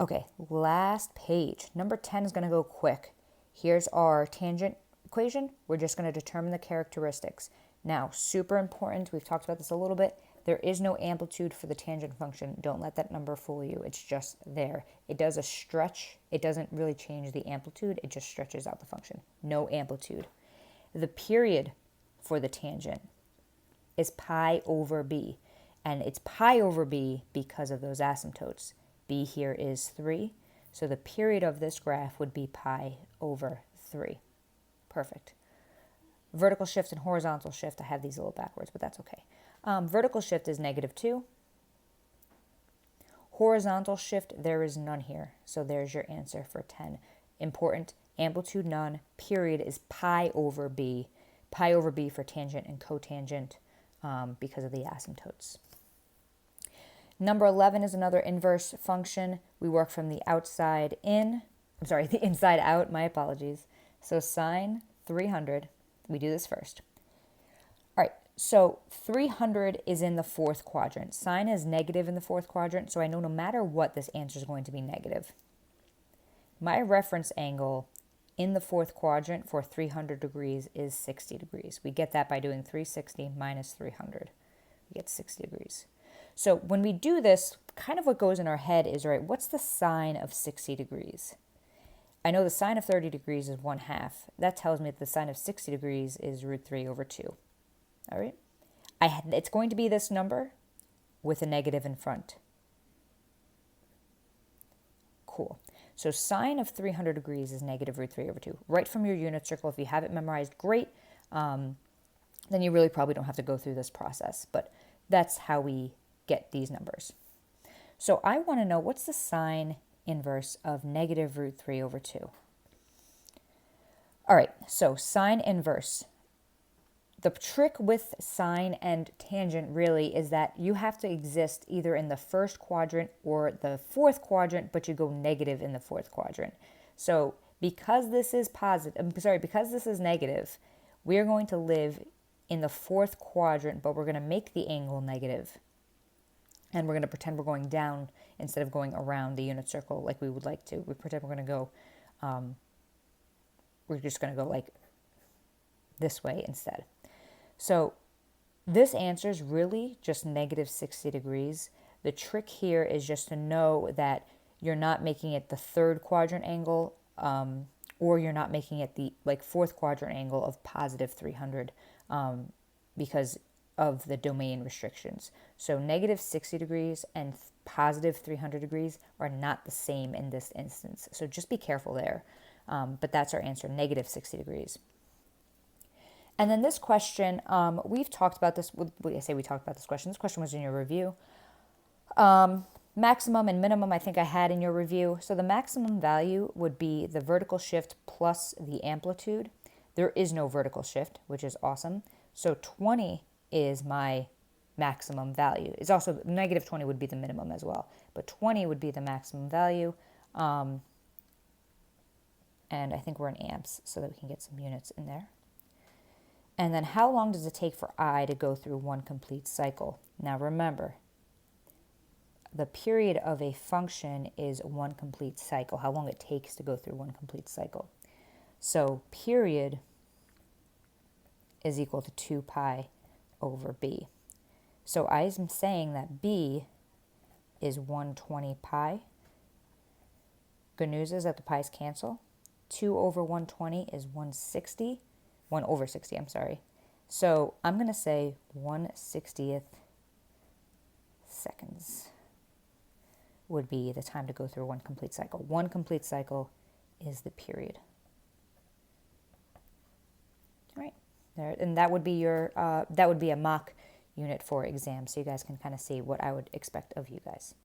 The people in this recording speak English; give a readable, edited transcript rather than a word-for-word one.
Okay, last page. Number 10 is going to go quick. Here's our tangent equation. We're just going to determine the characteristics. Now, super important, we've talked about this a little bit. There is no amplitude for the tangent function. Don't let that number fool you. It's just there. It does a stretch. It doesn't really change the amplitude. It just stretches out the function. No amplitude. The period for the tangent is pi over b. And it's pi over b because of those asymptotes. B here is 3. So the period of this graph would be pi over 3. Perfect. Vertical shift and horizontal shift, I have these a little backwards, but that's okay. Vertical shift is -2. Horizontal shift, there is none here. So there's your answer for 10. Important, amplitude none, period is pi over b. Pi over b for tangent and cotangent because of the asymptotes. Number 11 is another inverse function. We work from the outside in. I'm sorry, the inside out. My apologies. So sine 300. We do this first. All right. So 300 is in the fourth quadrant. Sine is negative in the fourth quadrant. So I know no matter what, this answer is going to be negative. My reference angle in the fourth quadrant for 300 degrees is 60 degrees. We get that by doing 360 minus 300. We get 60 degrees. So when we do this, kind of what goes in our head is, right, what's the sine of 60 degrees? I know the sine of 30 degrees is 1/2. That tells me that the sine of 60 degrees is √3/2. All right? It's going to be this number with a negative in front. Cool. So sine of 300 degrees is negative √3/2. Right from your unit circle, if you have it memorized, great. Then you really probably don't have to go through this process. But that's how we get these numbers. So I want to know what's the sine inverse of negative √3/2. All right, so sine inverse. The trick with sine and tangent really is that you have to exist either in the first quadrant or the fourth quadrant, but you go negative in the fourth quadrant. So because this is because this is negative, we're going to live in the fourth quadrant, but we're going to make the angle negative. And we're going to pretend we're going down instead of going around the unit circle like we would like to. We pretend we're going to go, we're just going to go like this way instead. So this answer is really just negative 60 degrees. The trick here is just to know that you're not making it the third quadrant angle, or you're not making it the fourth quadrant angle of positive 300, because of the domain restrictions. So negative 60 degrees and positive 300 degrees are not the same in this instance. So just be careful there. But that's our answer, negative 60 degrees. And then this question, we've talked about this. I say we talked about this question. This question was in your review. Maximum and minimum, I think I had in your review. So the maximum value would be the vertical shift plus the amplitude. There is no vertical shift, which is awesome. So 20 is my maximum value. It's also negative 20 would be the minimum as well, but 20 would be the maximum value. And I think we're in amps so that we can get some units in there. And then how long does it take for I to go through one complete cycle? Now remember, the period of a function is one complete cycle, how long it takes to go through one complete cycle. So period is equal to 2 pi over b. So I'm saying that b is 120 pi. Good news is that the pi's cancel. 2 over 120 is 160. 1 over 60, I'm sorry. So I'm going to say 1/60th seconds would be the time to go through one complete cycle. One complete cycle is the period. All right. There, and that would be your that would be a mock unit for exam, so you guys can kind of see what I would expect of you guys.